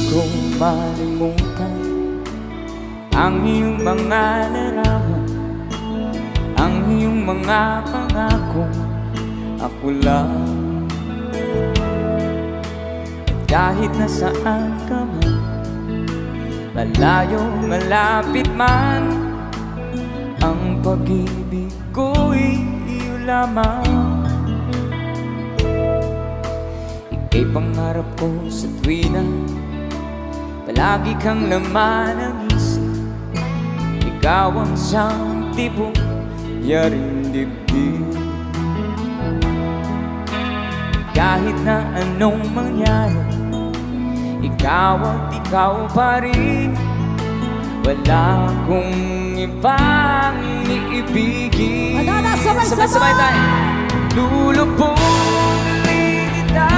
ko malimutan ang iyong mga larawan, ang iyong mga pangako. Ako lang, kahit nasaan ka man, malayo, malapit man, ang pag-ibig ko'y iyo lamang. Ika'y pangarap ko sa tuwina, palagi kang laman ng isip. Ikaw ang siyang tibok, yaring dibdib. Kahit na anong mangyari, ikaw at ikaw pa rin. Wala akong ibang iibigin. Sabay-sabay tayo. Lulubog kita